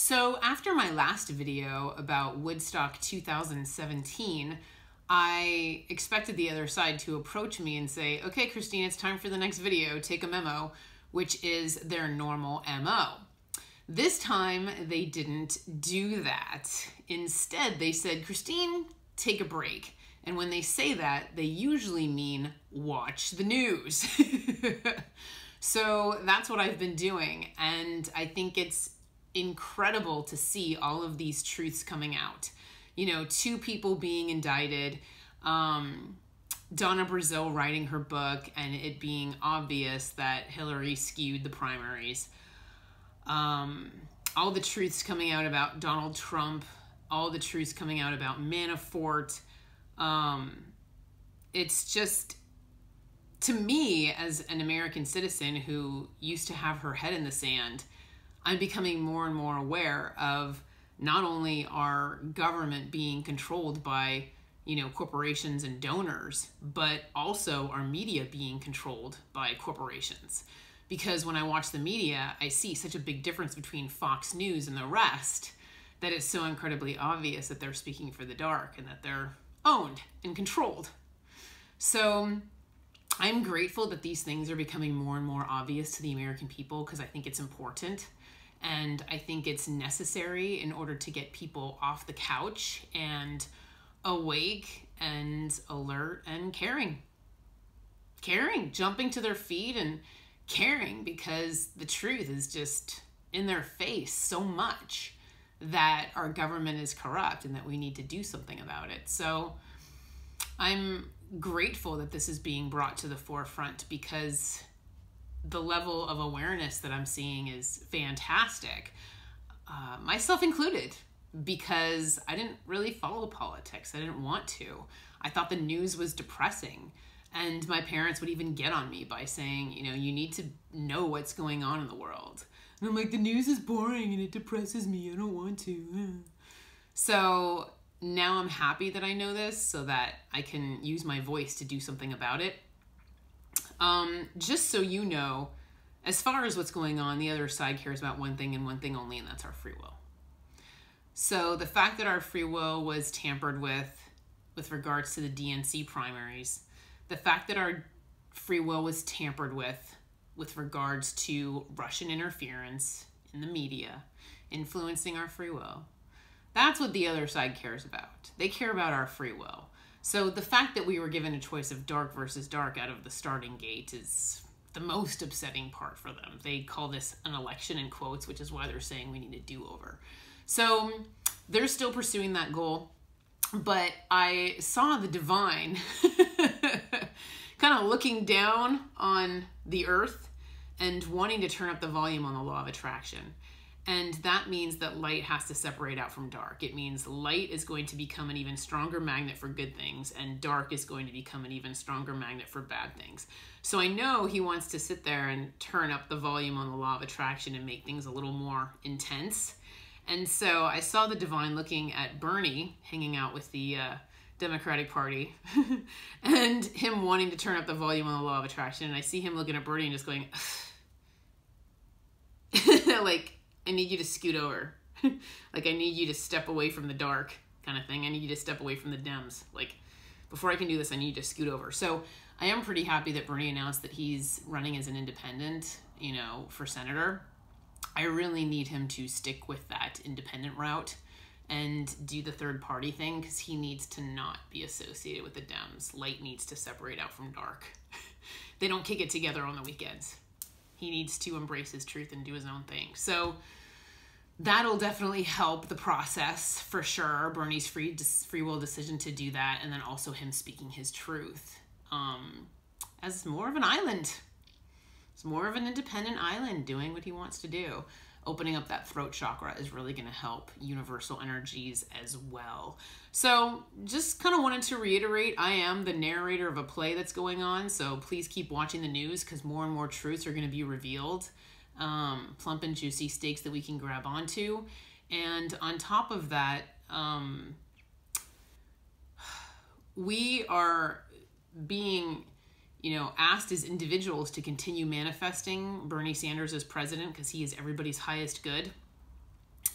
So after my last video about Woodstock 2017, I expected the other side to approach me and say, okay, Christine, it's time for the next video, take a memo, which is their normal MO. This time they didn't do that. Instead, they said, Christine, take a break. And when they say that, they usually mean watch the news. So that's what I've been doing. And I think it's incredible to see all of these truths coming out. You know, 2 people being indicted, Donna Brazile writing her book and it being obvious that Hillary skewed the primaries. All the truths coming out about Donald Trump, all the truths coming out about Manafort. It's just, to me, as an American citizen who used to have her head in the sand, I'm becoming more and more aware of not only our government being controlled by, corporations and donors, but also our media being controlled by corporations. Because when I watch the media, I see such a big difference between Fox News and the rest that it's so incredibly obvious that they're speaking for the dark and that they're owned and controlled. So I'm grateful that these things are becoming more and more obvious to the American people because I think it's important. And I think it's necessary in order to get people off the couch and awake and alert and caring, jumping to their feet and caring, because the truth is just in their face so much that our government is corrupt and that we need to do something about it. So I'm grateful that this is being brought to the forefront because the level of awareness that I'm seeing is fantastic, myself included, because I didn't really follow politics. I didn't want to. I thought the news was depressing. And my parents would even get on me by saying, you need to know what's going on in the world. And I'm like, the news is boring and it depresses me. I don't want to. So now I'm happy that I know this so that I can use my voice to do something about it. Just so you know, as far as what's going on, the other side cares about one thing and one thing only, and that's our free will. So the fact that our free will was tampered with regards to the DNC primaries, the fact that our free will was tampered with regards to Russian interference in the media, influencing our free will, that's what the other side cares about. They care about our free will. So the fact that we were given a choice of dark versus dark out of the starting gate is the most upsetting part for them. They call this an election in quotes, which is why they're saying we need a do-over. So they're still pursuing that goal. But I saw the divine kind of looking down on the earth and wanting to turn up the volume on the law of attraction. And that means that light has to separate out from dark. It means light is going to become an even stronger magnet for good things, and dark is going to become an even stronger magnet for bad things. So I know he wants to sit there and turn up the volume on the law of attraction and make things a little more intense. And so I saw the divine looking at Bernie hanging out with the Democratic Party and him wanting to turn up the volume on the law of attraction. And I see him looking at Bernie and just going, like, I need you to scoot over. Like, I need you to step away from the dark kind of thing. I need you to step away from the Dems. Like, before I can do this, I need you to scoot over. So I am pretty happy that Bernie announced that he's running as an independent, for senator. I really need him to stick with that independent route and do the third party thing because he needs to not be associated with the Dems. Light needs to separate out from dark. They don't kick it together on the weekends. He needs to embrace his truth and do his own thing. So that'll definitely help the process for sure. Bernie's free will decision to do that, and then also him speaking his truth as more of an island. It's more of an independent island doing what he wants to do. Opening up that throat chakra is really going to help universal energies as well. So just kind of wanted to reiterate, I am the narrator of a play that's going on. So please keep watching the news because more and more truths are going to be revealed. Plump and juicy steaks that we can grab onto. And on top of that, we are being asked as individuals to continue manifesting Bernie Sanders as president because he is everybody's highest good.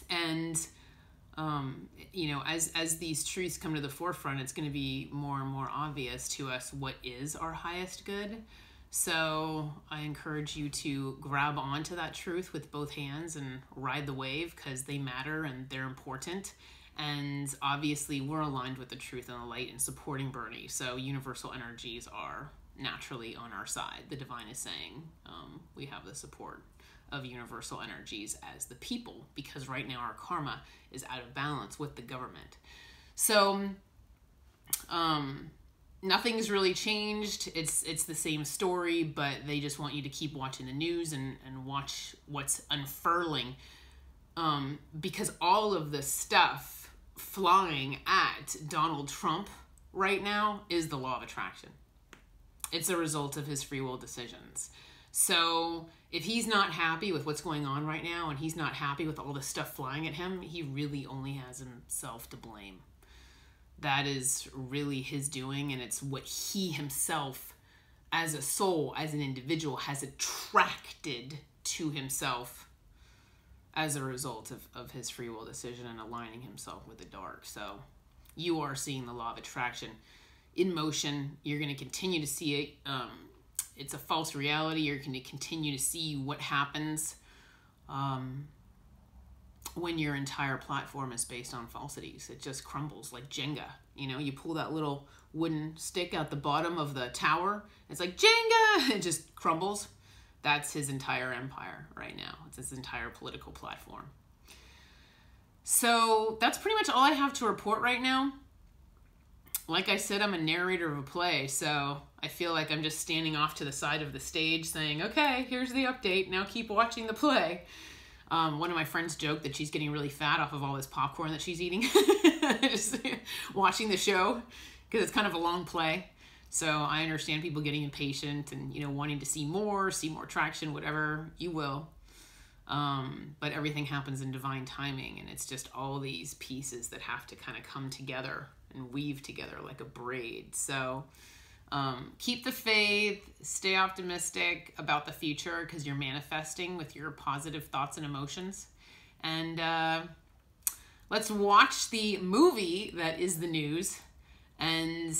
And you know, as these truths come to the forefront, it's going to be more and more obvious to us what is our highest good. So I encourage you to grab onto that truth with both hands and ride the wave, because they matter and they're important. And obviously we're aligned with the truth and the light and supporting Bernie. So universal energies are naturally on our side. The divine is saying we have the support of universal energies as the people, because right now our karma is out of balance with the government. So nothing's really changed. It's the same story, but they just want you to keep watching the news and watch what's unfurling, because all of the stuff flying at Donald Trump right now is the law of attraction. It's a result of his free will decisions. So if he's not happy with what's going on right now, and he's not happy with all the stuff flying at him, he really only has himself to blame. That is really his doing, and it's what he himself, as a soul, as an individual, has attracted to himself as a result of his free will decision and aligning himself with the dark. So you are seeing the law of attraction in motion. You're going to continue to see it. It's a false reality. You're going to continue to see what happens when your entire platform is based on falsities. It just crumbles like Jenga. You know, you pull that little wooden stick out the bottom of the tower. It's like Jenga. It just crumbles. That's his entire empire right now. It's his entire political platform. So that's pretty much all I have to report right now. Like I said, I'm a narrator of a play, so I feel like I'm just standing off to the side of the stage saying, okay, here's the update, now keep watching the play. One of my friends joked that she's getting really fat off of all this popcorn that she's eating, just watching the show, because it's kind of a long play. So I understand people getting impatient and, you know, wanting to see more traction, whatever, you will. But everything happens in divine timing, and it's just all these pieces that have to kind of come together and weave together like a braid. So keep the faith, stay optimistic about the future, because you're manifesting with your positive thoughts and emotions. And let's watch the movie that is the news, and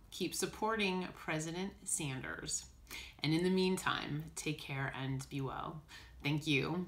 keep supporting President Sanders. And in the meantime, take care and be well. Thank you.